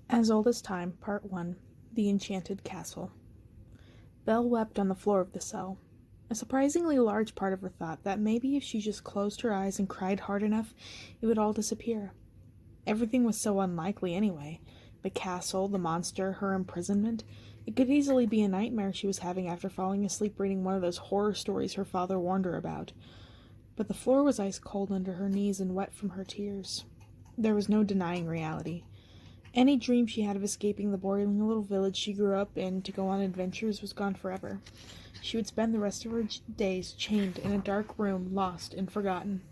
As Old as Time, Part 1, The Enchanted Castle. Belle wept on the floor of the cell. A surprisingly large part of her thought that maybe if she just closed her eyes and cried hard enough, it would all disappear. Everything was so unlikely anyway. The castle, the monster, her imprisonment. It could easily be a nightmare she was having after falling asleep reading one of those horror stories her father warned her about. But the floor was ice cold under her knees and wet from her tears. There was no denying reality. Any dream she had of escaping the boring little village she grew up in to go on adventures was gone forever. She would spend the rest of her days chained in a dark room, lost and forgotten.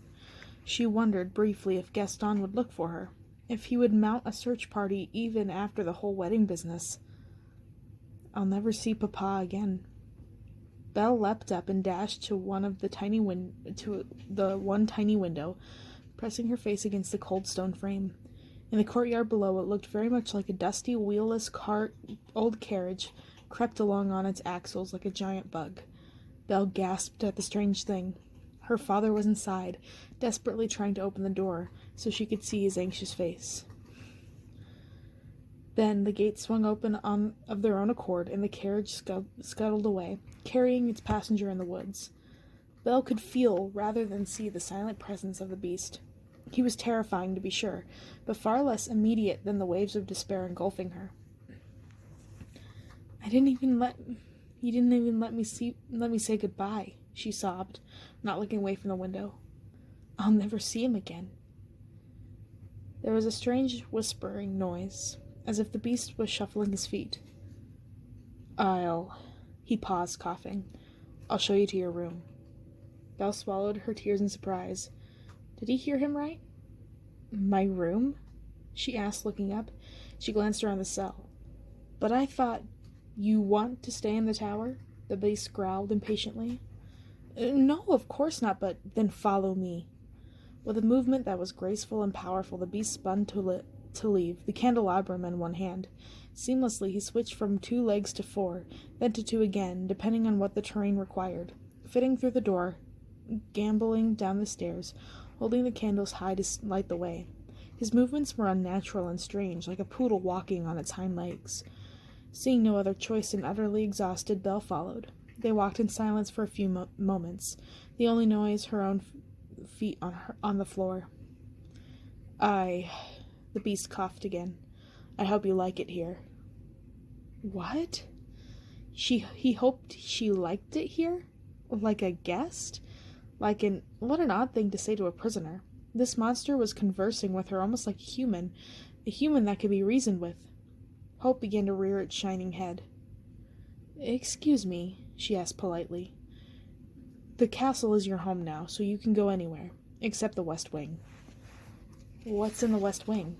She wondered briefly if Gaston would look for her, if he would mount a search party even after the whole wedding business. I'll never see Papa again. Belle leapt up and dashed to the one tiny window, pressing her face against the cold stone frame. In the courtyard below, it looked very much like a dusty, wheelless old carriage crept along on its axles like a giant bug. Belle gasped at the strange thing. Her father was inside, desperately trying to open the door so she could see his anxious face. Then the gates swung open of their own accord, and the carriage scuttled away, carrying its passenger in the woods. Belle could feel rather than see the silent presence of the beast. He was terrifying, to be sure, but far less immediate than the waves of despair engulfing her. You didn't even let me say goodbye, she sobbed, not looking away from the window. I'll never see him again. There was a strange whispering noise, as if the beast was shuffling his feet. He paused, coughing. I'll show you to your room. Belle swallowed her tears in surprise. Did he hear him right? My room? She asked, looking up. She glanced around the cell. But I thought you want to stay in the tower? The beast growled impatiently. No, of course not, but then follow me. With a movement that was graceful and powerful, the beast spun to leave, the candelabrum in one hand. Seamlessly, he switched from 2 legs to 4, then to 2 again, depending on what the terrain required, fitting through the door, gamboling down the stairs, holding the candles high to light the way. His movements were unnatural and strange, like a poodle walking on its hind legs. Seeing no other choice and utterly exhausted, Belle followed. They walked in silence for a few moments, the only noise her own feet on the floor. The beast coughed again. I hope you like it here. What? He hoped she liked it here? Like a guest? What an odd thing to say to a prisoner. This monster was conversing with her almost like a human that could be reasoned with. Hope began to rear its shining head. Excuse me, she asked politely. The castle is your home now, so you can go anywhere, except the West Wing. What's in the West Wing?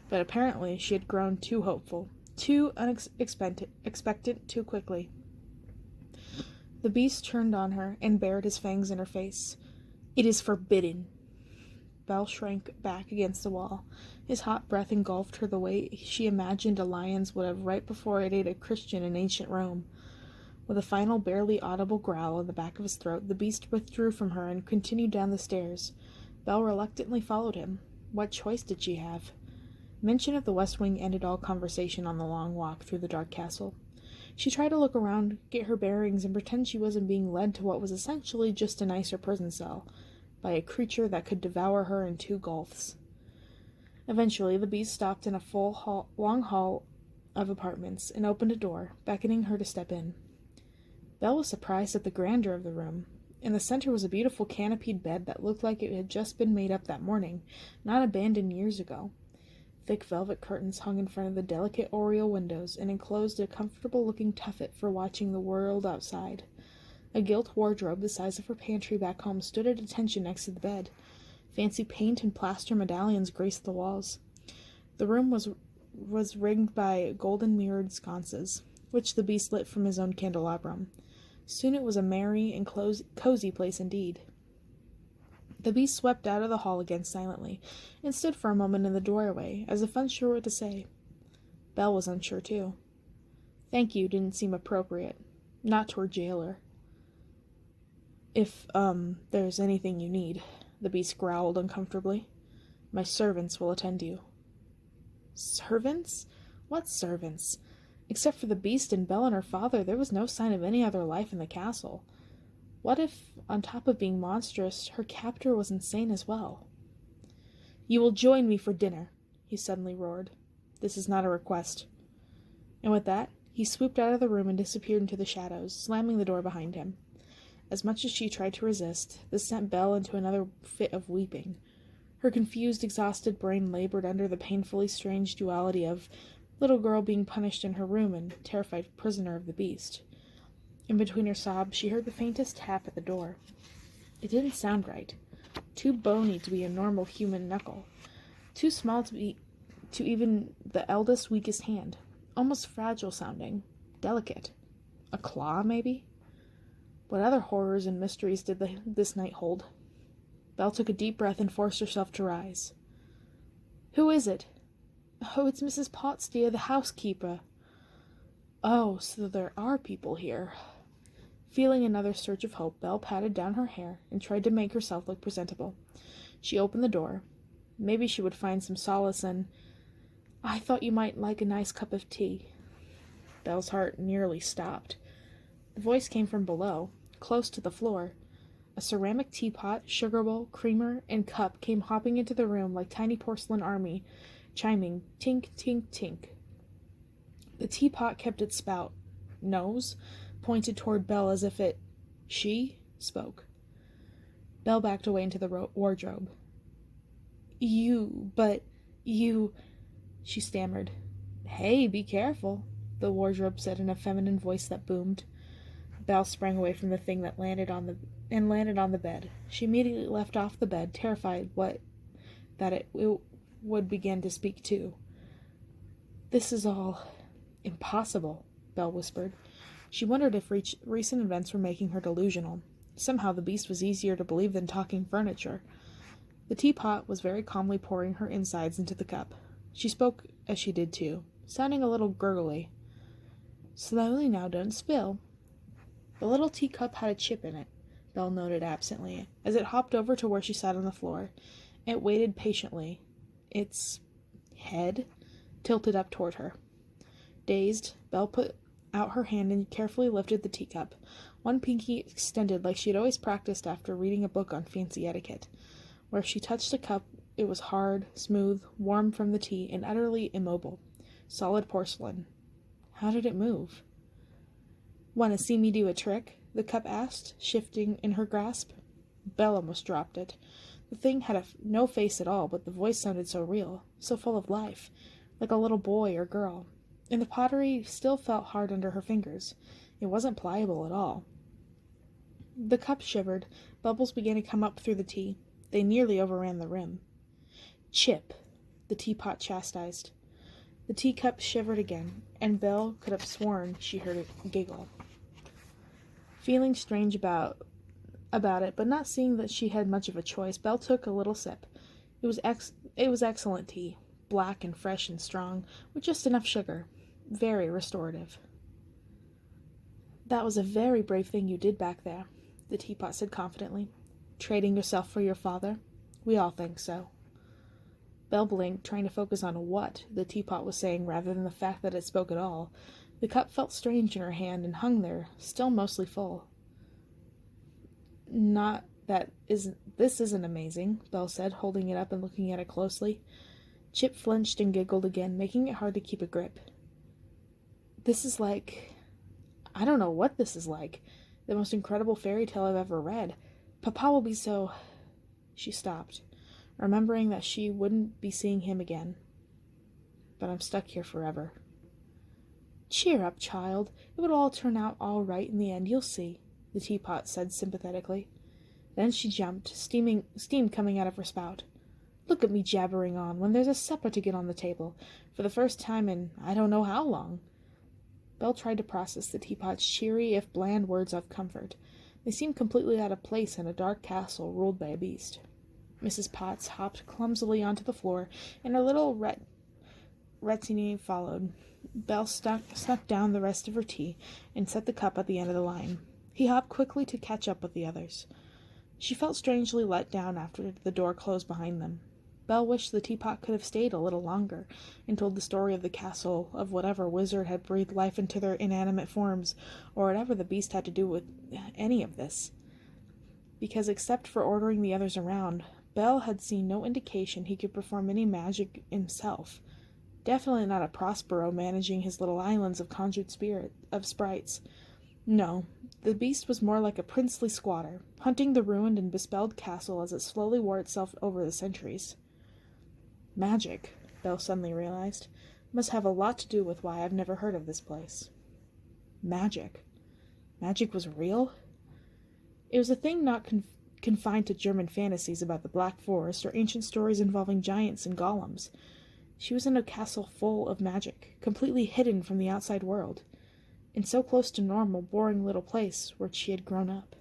But apparently she had grown too hopeful, too expectant too quickly. The beast turned on her and bared his fangs in her face. It is forbidden. Belle shrank back against the wall. His hot breath engulfed her the way she imagined a lion's would have right before it ate a Christian in ancient Rome. With a final, barely audible growl in the back of his throat, the beast withdrew from her and continued down the stairs. Belle reluctantly followed him. What choice did she have? Mention of the West Wing ended all conversation on the long walk through the dark castle. She tried to look around, get her bearings, and pretend she wasn't being led to what was essentially just a nicer prison cell, by a creature that could devour her in 2 gulps. Eventually, the beast stopped in a long hall of apartments and opened a door, beckoning her to step in. Belle was surprised at the grandeur of the room. In the center was a beautiful canopied bed that looked like it had just been made up that morning, not abandoned years ago. Thick velvet curtains hung in front of the delicate oriel windows and enclosed a comfortable-looking tuffet for watching the world outside. A gilt wardrobe the size of her pantry back home stood at attention next to the bed. Fancy paint and plaster medallions graced the walls. The room was ringed by golden mirrored sconces, which the beast lit from his own candelabrum. Soon it was a merry and cozy place indeed. The beast swept out of the hall again silently, and stood for a moment in the doorway, as if unsure what to say. Belle was unsure, too. Thank you didn't seem appropriate. Not to her jailer. If, there's anything you need, the beast growled uncomfortably. My servants will attend you. Servants? What servants? Except for the beast and Belle and her father, there was no sign of any other life in the castle. What if, on top of being monstrous, her captor was insane as well? "You will join me for dinner," he suddenly roared. "This is not a request." And with that, he swooped out of the room and disappeared into the shadows, slamming the door behind him. As much as she tried to resist, this sent Belle into another fit of weeping. Her confused, exhausted brain labored under the painfully strange duality of little girl being punished in her room and terrified prisoner of the beast. In between her sobs, she heard the faintest tap at the door. It didn't sound right. Too bony to be a normal human knuckle. Too small to be to even the eldest, weakest hand. Almost fragile sounding. Delicate. A claw, maybe? What other horrors and mysteries did this night hold? Belle took a deep breath and forced herself to rise. "Who is it?" "Oh, it's Mrs. Potts, dear, the housekeeper." "Oh, so there are people here." Feeling another surge of hope, Belle patted down her hair and tried to make herself look presentable. She opened the door. Maybe she would find some solace in, "I thought you might like a nice cup of tea." Belle's heart nearly stopped. The voice came from below, close to the floor. A ceramic teapot, sugar bowl, creamer, and cup came hopping into the room like tiny porcelain army, chiming tink, tink, tink. The teapot kept its nose pointed toward Belle as if she spoke. Belle backed away into the wardrobe. You, she stammered. "Hey, be careful," the wardrobe said in a feminine voice that boomed. Belle sprang away from the thing that landed on the bed. She immediately left off the bed, terrified that it would begin to speak too. "This is all impossible," Belle whispered. She wondered if recent events were making her delusional. Somehow the beast was easier to believe than talking furniture. The teapot was very calmly pouring her insides into the cup. She spoke as she did too, sounding a little gurgly. "Slowly now, don't spill." The little teacup had a chip in it, Belle noted absently, as it hopped over to where she sat on the floor. It waited patiently, its head tilted up toward her. Dazed, Belle put out her hand and carefully lifted the teacup, one pinky extended like she had always practiced after reading a book on fancy etiquette. Where she touched the cup, it was hard, smooth, warm from the tea, and utterly immobile. Solid porcelain. How did it move? "Want to see me do a trick?" the cup asked, shifting in her grasp. Belle almost dropped it. The thing had no face at all, but the voice sounded so real, so full of life, like a little boy or girl. And the pottery still felt hard under her fingers. It wasn't pliable at all. The cup shivered. Bubbles began to come up through the tea. They nearly overran the rim. "Chip," the teapot chastised. The teacup shivered again, and Belle could have sworn she heard it giggle. Feeling strange about it, but not seeing that she had much of a choice, Belle took a little sip. It was excellent tea, black and fresh and strong, with just enough sugar. Very restorative. "That was a very brave thing you did back there," the teapot said confidently. "Trading yourself for your father? We all think so." Belle blinked, trying to focus on what the teapot was saying rather than the fact that it spoke at all. The cup felt strange in her hand and hung there, still mostly full. This isn't amazing," Belle said, holding it up and looking at it closely. Chip flinched and giggled again, making it hard to keep a grip. "This is like... I don't know what this is like. The most incredible fairy tale I've ever read. Papa will be so..." She stopped, remembering that she wouldn't be seeing him again. "But I'm stuck here forever." "Cheer up, child. It will all turn out all right in the end, you'll see," the teapot said sympathetically. Then she jumped, steam coming out of her spout. "Look at me jabbering on, when there's a supper to get on the table, for the first time in I don't know how long." Belle tried to process the teapot's cheery, if bland, words of comfort. They seemed completely out of place in a dark castle ruled by a beast. Mrs. Potts hopped clumsily onto the floor, and her little retinue followed. Belle snuck down the rest of her tea and set the cup at the end of the line. He hopped quickly to catch up with the others. She felt strangely let down after the door closed behind them. Belle wished the teapot could have stayed a little longer and told the story of the castle, of whatever wizard had breathed life into their inanimate forms, or whatever the beast had to do with any of this. Because except for ordering the others around, Belle had seen no indication he could perform any magic himself. Definitely not a Prospero managing his little islands of conjured sprites. No, the beast was more like a princely squatter, hunting the ruined and bespelled castle as it slowly wore itself over the centuries. Magic, Belle suddenly realized, must have a lot to do with why I've never heard of this place. Magic. Magic was real? It was a thing not confined to German fantasies about the Black Forest or ancient stories involving giants and golems. She was in a castle full of magic, completely hidden from the outside world, in so close to normal, boring little place where she had grown up.